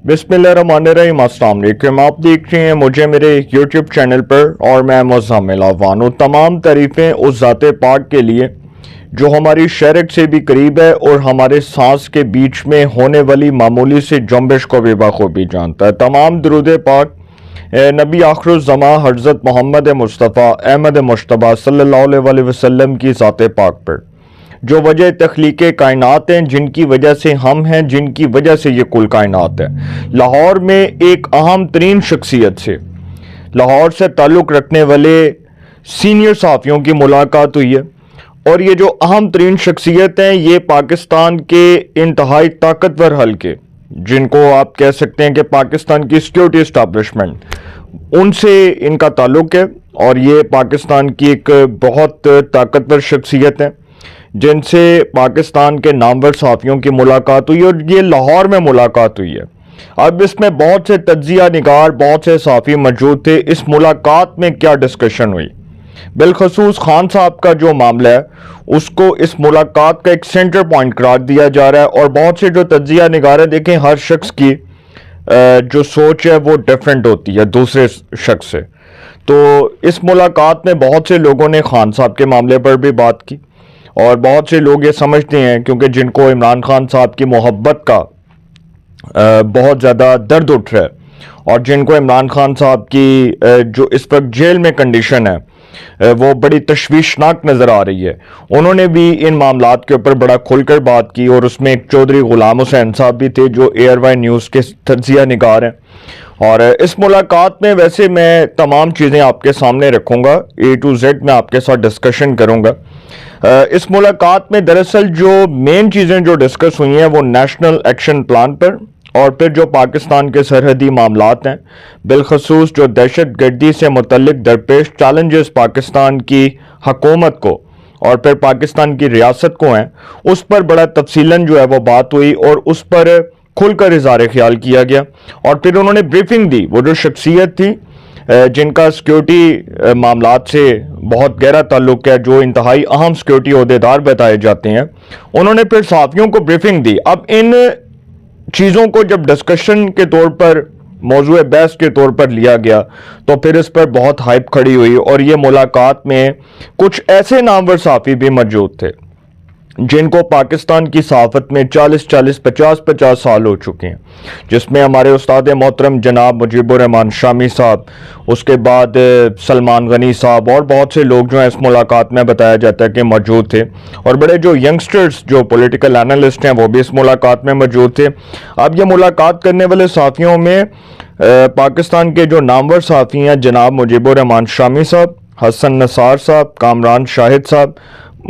बिस्मिल्लाहिर्रहमानिर्रहीम। अस्सलाम वालेकुम। आप देख रहे हैं मुझे मेरे यूट्यूब चैनल पर और मैं मुज़म्मिल अवान। तमाम तारीफ़ें उस ज़ाते पाक के लिए जो हमारी शरीयत से भी करीब है और हमारे सांस के बीच में होने वाली मामूली से जुम्बिश को भी बखूबी जानता है। तमाम दुरूद पाक नबी आखिरुज़्ज़मा हज़रत मोहम्मद मुस्तफ़ा अहमद मुश्तबा सल्लल्लाहु अलैहि वसल्लम की ज़ाते पाक पर, जो वजह तख्लीक़ कायनात हैं, जिनकी वजह से हम हैं, जिनकी वजह से ये कुल कायनात है। लाहौर में एक अहम तरीन शख्सियत से, लाहौर से ताल्लुक़ रखने वाले सीनियर सहाफ़ियों की मुलाकात हुई है और ये जो अहम तरीन शख्सियत हैं ये पाकिस्तान के इंतहाई ताकतवर हल्के, जिनको आप कह सकते हैं कि पाकिस्तान की सिक्योरिटी इस्टेब्लिशमेंट, उनसे इनका ताल्लुक़ है और ये पाकिस्तान की एक बहुत ताकतवर शख्सियत है जिनसे पाकिस्तान के नामवर सहाफ़ियों की मुलाकात हुई और ये लाहौर में मुलाकात हुई है। अब इसमें बहुत से तज्ज़िया निगार, बहुत से सहाफ़ी मौजूद थे। इस मुलाकात में क्या डिस्कशन हुई, बिलखसूस खान साहब का जो मामला है उसको इस मुलाकात का एक सेंटर पॉइंट करार दिया जा रहा है और बहुत से जो तज्ज़िया निगार है, देखें हर शख्स की जो सोच है वो डिफरेंट होती है दूसरे शख्स से। तो इस मुलाकात में बहुत से लोगों ने खान साहब के मामले पर भी बात की और बहुत से लोग ये समझते हैं, क्योंकि जिनको इमरान खान साहब की मोहब्बत का बहुत ज़्यादा दर्द उठ रहा है और जिनको इमरान खान साहब की जो इस वक्त जेल में कंडीशन है वो बड़ी तशवीशनाक नज़र आ रही है, उन्होंने भी इन मामलात के ऊपर बड़ा खुलकर बात की। और उसमें एक चौधरी गुलाम हुसैन साहब भी थे जो एयरवाई न्यूज़ के तज्ज़िया निगार हैं। और इस मुलाकात में वैसे मैं तमाम चीज़ें आपके सामने रखूँगा, A to Z मैं आपके साथ डिस्कशन करूँगा। इस मुलाकात में दरअसल जो मेन चीज़ें जो डिस्कस हुई हैं वो नेशनल एक्शन प्लान पर और फिर जो पाकिस्तान के सरहदी मामलात हैं, बिलखसूस जो दहशत गर्दी से मुतल्लिक दरपेश चैलेंजेस पाकिस्तान की हकूमत को और फिर पाकिस्तान की रियासत को हैं, उस पर बड़ा तफसीलन जो है वो बात हुई और उस पर खुलकर इज़हार ख्याल किया गया। और फिर उन्होंने ब्रीफिंग दी। वो जो शख्सियत थी जिनका सिक्योरिटी मामलात से बहुत गहरा ताल्लुक़ है, जो इंतहाई अहम सिक्योरिटी ओहदेदार बताए जाते हैं, उन्होंने फिर सहाफ़ियों को ब्रीफिंग दी। अब इन चीज़ों को जब डिस्कशन के तौर पर, मौजूद बहस के तौर पर लिया गया तो फिर इस पर बहुत हाइप खड़ी हुई और ये मुलाकात में कुछ ऐसे नामवर सहाफ़ी भी मौजूद थे जिनको पाकिस्तान की सहाफ़त में 40-40, 50-50 साल हो चुके हैं, जिसमें हमारे उस्ताद मोहतरम जनाब मुजीबुर रहमान शामी साहब, उसके बाद सलमान गनी साहब और बहुत से लोग जो हैं इस मुलाकात में बताया जाता है कि मौजूद थे। और बड़े जो यंगस्टर्स जो पॉलिटिकल एनालिस्ट हैं वो भी इस मुलाकात में मौजूद थे। अब ये मुलाकात करने वाले सहाफ़ियों में पाकिस्तान के जो नामवर सहाफ़ी हैं जनाब मुजीबुर रहमान शामी साहब, हसन नसार साहब, कामरान शाहिद साहब,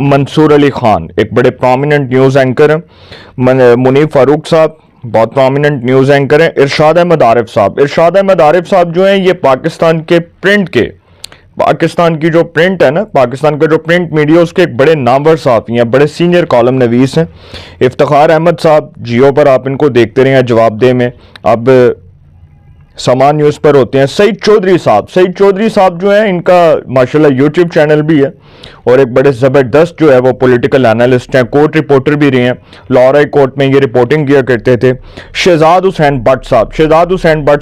मंसूर अली खान एक बड़े प्रोमिनेंट न्यूज़ एंकर हैं, मुनीफ फारूक साहब बहुत प्रोमिनेंट न्यूज़ एंकर हैं, इरशाद अहमद आरिफ साहब। इरशाद अहमद आरिफ साहब जो हैं ये पाकिस्तान के प्रिंट के, पाकिस्तान की जो प्रिंट है ना, पाकिस्तान का जो प्रिंट मीडिया, उसके एक बड़े नामवर सहाफ़ी हैं, बड़े सीनियर कॉलम नवीस हैं। इफ्तिखार अहमद साहब जियो पर आप इनको देखते रहे हैं जवाबदेह में, अब समान न्यूज़ पर होते हैं। सईद चौधरी साहब जो है, इनका माशाल्लाह यूट्यूब चैनल भी है और एक बड़े ज़बरदस्त जो है वो पॉलिटिकल एनालिस्ट हैं, कोर्ट रिपोर्टर भी रहे हैं, लाहौर हाई कोर्ट में ये रिपोर्टिंग किया करते थे। शहजाद हुसैन भट्ट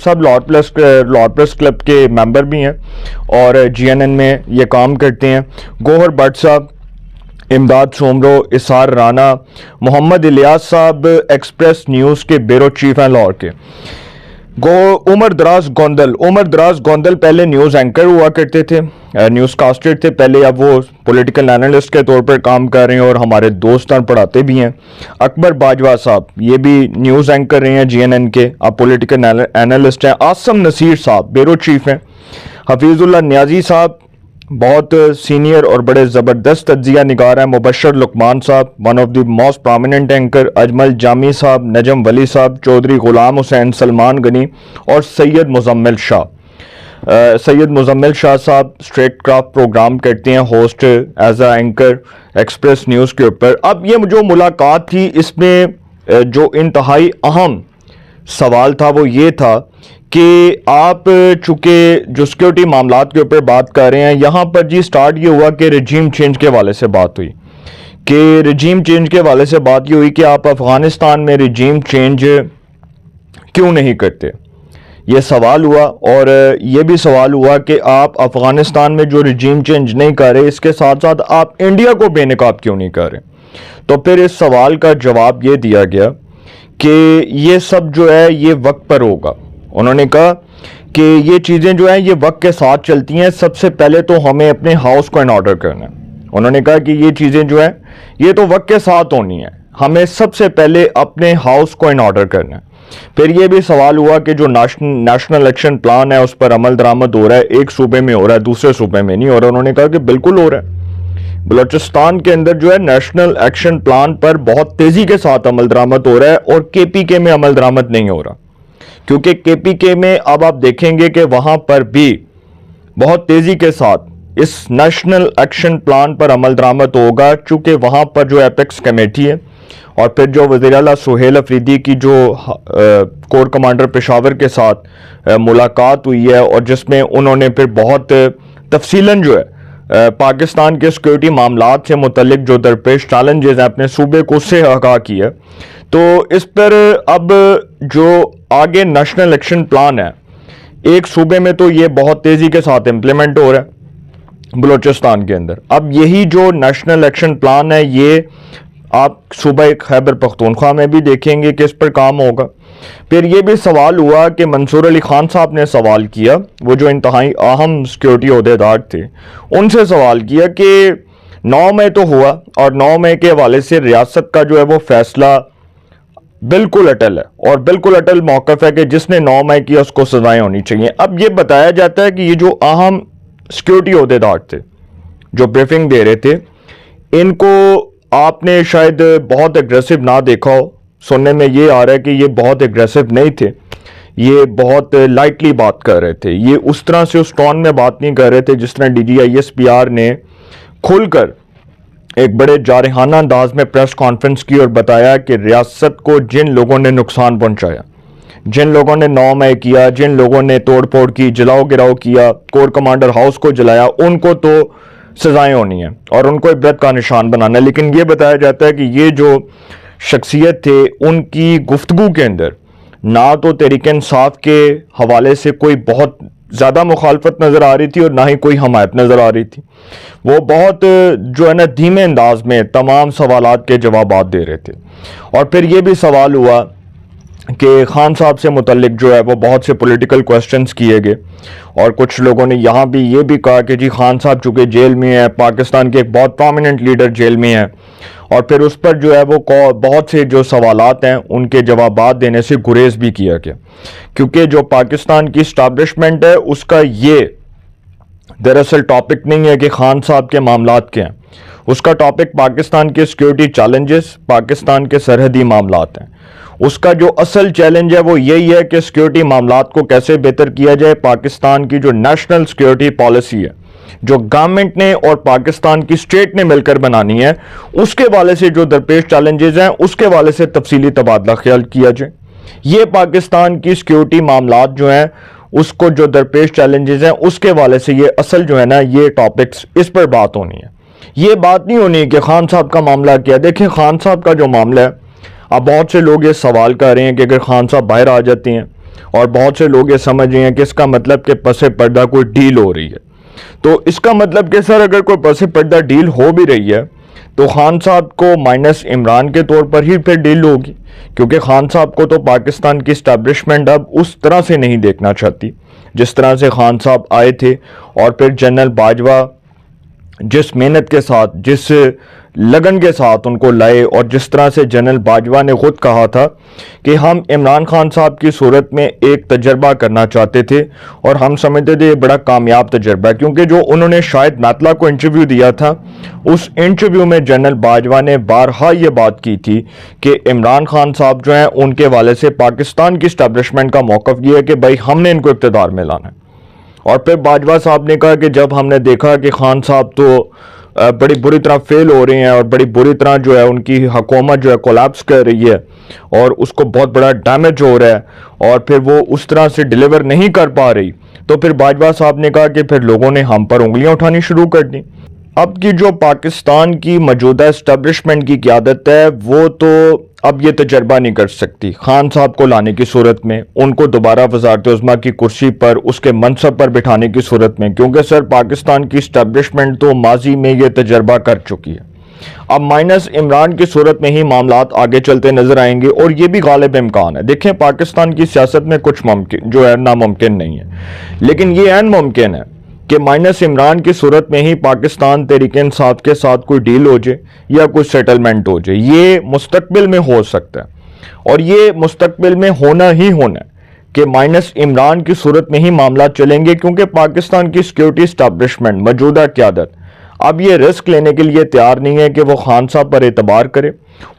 साहब लाहौर प्रेस क्लब के मेंबर भी हैं और GNN में ये काम करते हैं। गोहर भट्ट साहब, इमदाद सोमरो, इसार राना, मोहम्मद इलियास साहब एक्सप्रेस न्यूज़ के ब्यूरो चीफ हैं लाहौर के। उमर दराज गोंदल पहले न्यूज़ एंकर हुआ करते थे, न्यूज़ कास्टर थे पहले, अब वो पॉलिटिकल एनालिस्ट के तौर पर काम कर रहे हैं और हमारे दोस्तान पढ़ाते भी हैं। अकबर बाजवा साहब ये भी न्यूज़ एंकर रहे हैं GNN के, अब पॉलिटिकल एनालिस्ट हैं। आसम नसीर साहब ब्यूरो चीफ हैं। हफीजुल्लाह नियाजी साहब बहुत सीनियर और बड़े ज़बरदस्त तज्ज़िया निगार हैं। मुबशर लुकमान साहब one of the most prominent anchor. Ajmal Jami साहब, नजम वली साहब, चौधरी गुलाम हुसैन, सलमान गनी और सैयद मुजम्मिल शाह साहब स्ट्रेट क्राफ्ट प्रोग्राम करते हैं होस्ट एज आ एंकर एक्सप्रेस न्यूज़ के ऊपर। अब ये जो मुलाकात थी इसमें जो इंतहाई अहम सवाल था वो ये था कि आप चूँकि जो सिक्योरिटी मामलात के ऊपर बात कर रहे हैं, यहाँ पर जी स्टार्ट ये हुआ कि रजीम चेंज के हवाले से बात हुई कि आप अफ़गानिस्तान में रजीम चेंज क्यों नहीं करते, ये सवाल हुआ। और ये भी सवाल हुआ कि आप अफ़गानिस्तान में जो रिजीम चेंज नहीं कर रहे, इसके साथ साथ आप इंडिया को बेनकाब क्यों नहीं कर रहे। तो फिर इस सवाल का जवाब ये दिया गया कि ये सब जो है ये वक्त पर होगा। उन्होंने कहा कि ये चीज़ें जो हैं ये वक्त के साथ चलती हैं, सबसे पहले तो हमें अपने हाउस को इन ऑर्डर करना है। उन्होंने कहा कि ये चीज़ें जो हैं ये तो वक्त के साथ होनी है, हमें सबसे पहले अपने हाउस को इन ऑर्डर करना है। फिर ये भी सवाल हुआ कि जो नेशनल एक्शन प्लान है उस पर अमल दरामद हो रहा है, एक सूबे में हो रहा है, दूसरे सूबे में नहीं हो रहा। उन्होंने कहा कि बिल्कुल हो रहा है, बलूचिस्तान के अंदर जो है नेशनल एक्शन प्लान पर बहुत तेजी के साथ अमल दरामद हो रहा है और केपीके में अमल दरामद नहीं हो रहा, क्योंकि केपीके में अब आप देखेंगे कि वहां पर भी बहुत तेजी के साथ इस नेशनल एक्शन प्लान पर अमल दरामद होगा, चूंकि वहां पर जो एपेक्स कमेटी है और फिर जो वज़ीर आला सुहेल अफरीदी की जो कोर कमांडर पेशावर के साथ मुलाकात हुई है और जिसमें उन्होंने फिर बहुत तफसीलन जो है पाकिस्तान के सिक्योरिटी मामलात से मुतल्लिक जो दरपेश चैलेंजेस हैं अपने सूबे को उससे आगाह किया। तो इस पर अब जो आगे नेशनल एक्शन प्लान है एक सूबे में तो ये बहुत तेज़ी के साथ इम्प्लीमेंट हो रहा है बलूचिस्तान के अंदर। अब यही जो नेशनल एक्शन प्लान है ये आप सूबा खैबर पख्तूनख्वा में भी देखेंगे कि इस पर काम होगा। फिर ये भी सवाल हुआ कि मंसूर अली खान साहब ने सवाल किया, वो जो इंतहाई अहम सिक्योरिटी ओहदेदार थे, उनसे सवाल किया कि 9 मई तो हुआ और 9 मई के हवाले से रियासत का जो है वो फैसला बिल्कुल अटल है और बिल्कुल अटल मौक़िफ़ है कि जिसने 9 मई किया उसको सजाएं होनी चाहिए। अब ये बताया जाता है कि ये जो अहम सिक्योरिटी ओहदेदार थे जो ब्रीफिंग दे रहे थे, इनको आपने शायद बहुत एग्रेसिव ना देखा हो, सुनने में ये आ रहा है कि ये बहुत एग्रेसिव नहीं थे, ये बहुत लाइटली बात कर रहे थे, ये उस तरह से उस टोन में बात नहीं कर रहे थे जिस तरह DGISPR ने खुलकर एक बड़े जारहाना अंदाज में प्रेस कॉन्फ्रेंस की और बताया कि रियासत को जिन लोगों ने नुकसान पहुंचाया, जिन लोगों ने 9 मई किया, जिन लोगों ने तोड़ फोड़ की, जलाओ गिराओ किया, कोर कमांडर हाउस को जलाया, उनको तो सजाएं होनी है और उनको इबरत का निशान बनाना है। लेकिन ये बताया जाता है कि ये जो शख्सियत थे उनकी गुफ्तगू के अंदर ना तो तहरीक इंसाफ के हवाले से कोई बहुत ज़्यादा मुखालफत नज़र आ रही थी और ना ही कोई हमायत नज़र आ रही थी। वो बहुत जो है ना धीमे अंदाज में तमाम सवालात के जवाबात दे रहे थे। और फिर ये भी सवाल हुआ कि खान साहब से मुतल्लिक जो है वो बहुत से पॉलिटिकल क्वेश्चंस किए गए और कुछ लोगों ने यहाँ भी ये भी कहा कि जी खान साहब चूँकि जेल में है, पाकिस्तान के एक बहुत प्रोमिनेंट लीडर जेल में है, और फिर उस पर जो है वो बहुत से जो सवालात हैं उनके जवाबात देने से गुरेज भी किया गया, क्योंकि जो पाकिस्तान की इस्टेब्लिशमेंट है उसका ये दरअसल टॉपिक नहीं है कि खान साहब के मामलात क्या हैं, उसका टॉपिक पाकिस्तान के सिक्योरिटी चैलेंजेस, पाकिस्तान के सरहदी मामलात हैं। उसका जो असल चैलेंज है वो यही है कि सिक्योरिटी मामलात को कैसे बेहतर किया जाए। पाकिस्तान की जो नेशनल सिक्योरिटी पॉलिसी है जो गवर्नमेंट ने और पाकिस्तान की स्टेट ने मिलकर बनानी है, उसके वाले से जो दरपेश चैलेंजेस हैं उसके वाले से तफसीली तबादला ख्याल किया जाए। ये पाकिस्तान की सिक्योरिटी मामलात जो हैं उसको जो दरपेश चैलेंजेस हैं उसके वाले से ये असल जो है ना ये टॉपिक्स इस पर बात होनी है। ये बात नहीं होनी कि खान साहब का मामला क्या है। देखें खान साहब का जो मामला है, अब बहुत से लोग ये सवाल कर रहे हैं कि अगर खान साहब बाहर आ जाते हैं, और बहुत से लोग ये समझ रहे हैं कि इसका मतलब कि पसे पर्दा कोई डील हो रही है। तो इसका मतलब कि सर अगर कोई पसे पर्दा डील हो भी रही है तो खान साहब को माइनस इमरान के तौर पर ही फिर डील होगी, क्योंकि खान साहब को तो पाकिस्तान की इस्टेब्लिशमेंट अब उस तरह से नहीं देखना चाहती जिस तरह से खान साहब आए थे। और फिर जनरल बाजवा जिस मेहनत के साथ, जिस लगन के साथ उनको लाए, और जिस तरह से जनरल बाजवा ने खुद कहा था कि हम इमरान खान साहब की सूरत में एक तजर्बा करना चाहते थे और हम समझते थे ये बड़ा कामयाब तजर्बा है, क्योंकि जो उन्होंने शाहिद मैतला को इंटरव्यू दिया था उस इंटरव्यू में जनरल बाजवा ने बारहा ये बात की थी कि इमरान खान साहब जो हैं उनके वाले से पाकिस्तान की इस्टेब्लिशमेंट का मौक़िफ़ ये है कि भाई हमने इनको इक़्तिदार में लाना है। और फिर बाजवा साहब ने कहा कि जब हमने देखा कि खान साहब तो बड़ी बुरी तरह फेल हो रहे हैं और बड़ी बुरी तरह जो है उनकी हुकूमत जो है कोलैप्स कर रही है और उसको बहुत बड़ा डैमेज हो रहा है और फिर वो उस तरह से डिलीवर नहीं कर पा रही, तो फिर बाजवा साहब ने कहा कि फिर लोगों ने हम पर उंगलियां उठानी शुरू कर दी। اب کی جو پاکستان کی موجودہ اسٹیبلشمنٹ کی قیادت ہے وہ تو اب یہ تجربہ نہیں کر سکتی خان صاحب کو لانے کی صورت میں، ان کو دوبارہ وزارت عظمیٰ کی کرسی پر اس کے منصب پر بٹھانے کی صورت میں، کیونکہ سر پاکستان کی اسٹیبلشمنٹ تو ماضی میں یہ تجربہ کر چکی ہے۔ اب مائنس عمران کی صورت میں ہی معاملات آگے چلتے نظر آئیں گے، اور یہ بھی غالب امکان ہے۔ دیکھیں پاکستان کی سیاست میں کچھ ممکن جو ہے ناممکن نہیں ہے، لیکن یہ عین ممکن ہے کہ مائنس عمران کی صورت میں ہی پاکستان تحریک انصاف کے ساتھ کوئی ڈیل ہو جائے یا کوئی سیٹلمنٹ ہو جائے۔ یہ مستقبل میں ہو سکتا ہے، اور یہ مستقبل میں ہونا ہی ہونا ہے کہ مائنس عمران کی صورت میں ہی معاملات چلیں گے، کیونکہ پاکستان کی سیکیورٹی اسٹیبلشمنٹ موجودہ قیادت اب یہ رسک لینے کے لیے تیار نہیں ہے کہ وہ خان صاحب پر اعتبار کرے،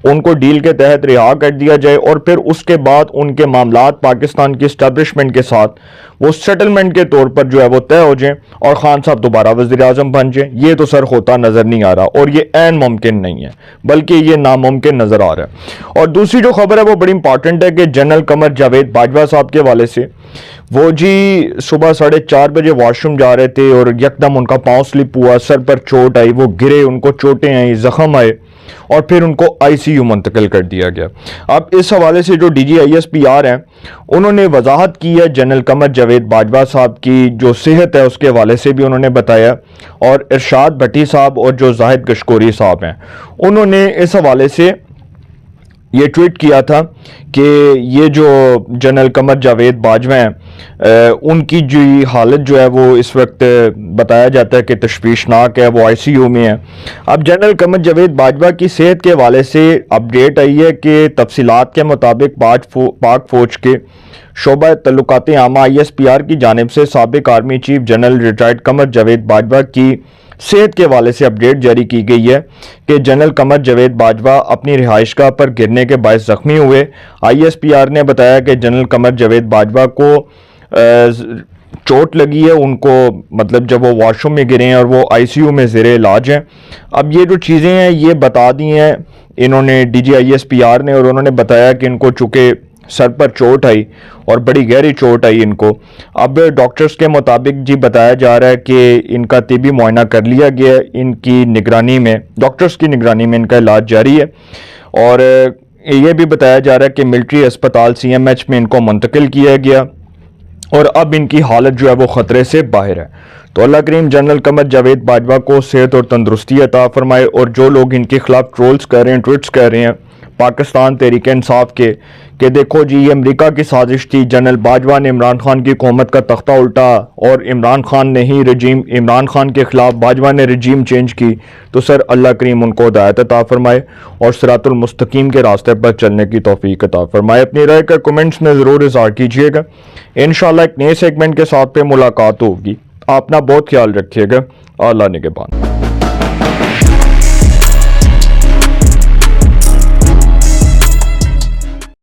ان کو ڈیل کے تحت رہا کر دیا جائے، اور پھر اس کے بعد ان کے معاملات پاکستان کی اسٹیبلشمنٹ کے ساتھ وہ سیٹلمنٹ کے طور پر جو ہے وہ طے ہو جائیں اور خان صاحب دوبارہ وزیر اعظم بن جائیں۔ یہ تو سر ہوتا نظر نہیں آ رہا، اور یہ عین ممکن نہیں ہے بلکہ یہ ناممکن نظر آ رہا ہے۔ اور دوسری جو خبر ہے وہ بڑی امپارٹنٹ ہے کہ جنرل قمر جاوید باجوہ صاحب کے حوالے سے، وہ جی صبح 4:30 بجے واش روم جا رہے تھے اور یکدم ان کا پاؤں سلپ ہوا، سر پر چوٹ آئی، وہ گرے، ان کو چوٹیں آئیں، زخم آئے، اور پھر ان کو آئی سی یو منتقل کر دیا گیا۔ اب اس حوالے سے جو D G I S P R ہیں انہوں نے وضاحت کی ہے، جنرل قمر جاوید باجوہ صاحب کی جو صحت ہے اس کے حوالے سے بھی انہوں نے بتایا، اور ارشاد بھٹی صاحب اور جو زاہد گشکوری صاحب ہیں انہوں نے اس حوالے سے یہ ٹویٹ کیا تھا کہ یہ جو جنرل قمر جاوید باجوہ ہیں ان کی جو حالت جو ہے وہ اس وقت بتایا جاتا ہے کہ تشویشناک ہے، وہ آئی سی یو میں ہے۔ اب جنرل قمر جاوید باجوہ کی صحت کے حوالے سے اپڈیٹ آئی ہے کہ تفصیلات کے مطابق پاک فوج کے شعبہ تعلقات عامہ آئی ایس پی آر کی جانب سے سابق army chief general retired Qamar Javed Bajwa کی صحت کے حوالے سے اپڈیٹ جاری کی گئی ہے کہ جنرل قمر جاوید باجوہ اپنی رہائش گاہ پر گرنے کے باعث زخمی ہوئے۔ آئی ایس پی آر نے بتایا کہ جنرل قمر جاوید باجوہ کو چوٹ لگی ہے، ان کو مطلب جب وہ واش روم میں گرے ہیں اور وہ آئی سی یو میں زیر علاج ہیں۔ اب یہ جو چیزیں ہیں یہ بتا دی ہیں انہوں نے D G I S P R نے، اور انہوں نے بتایا کہ ان کو چونکہ سر پر چوٹ آئی اور بڑی گہری چوٹ آئی ان کو، اب ڈاکٹرز کے مطابق جی بتایا جا رہا ہے کہ ان کا طبی معائنہ کر لیا گیا، ان کی نگرانی میں، ڈاکٹرز کی نگرانی میں ان کا علاج جاری ہے، اور یہ بھی بتایا جا رہا ہے کہ ملٹری اسپتال سی ایم ایچ میں ان کو منتقل کیا گیا، اور اب ان کی حالت جو ہے وہ خطرے سے باہر ہے۔ تو اللہ کریم جنرل قمر جاوید باجوہ کو صحت اور تندرستی عطا فرمائے، اور جو لوگ ان کے خلاف ٹرولز کر رہے ہیں، ٹویٹس کر رہے ہیں پاکستان تحریک انصاف کے کہ دیکھو جی یہ امریکہ کی سازش تھی، جنرل باجوہ نے عمران خان کی حکومت کا تختہ الٹا اور عمران خان نے ہی عمران خان کے خلاف باجوہ نے رجیم چینج کی، تو سر اللہ کریم ان کو ہدایت عطا فرمائے اور صراط المستقیم کے راستے پر چلنے کی توفیق عطا فرمائے۔ اپنی رائے کا کمنٹس میں ضرور اظہار کیجیے گا۔ انشاءاللہ ایک نئے سیگمنٹ کے ساتھ پہ ملاقات ہوگی۔ آپ اپنا بہت خیال رکھیے گا۔ اللہ نگہبان۔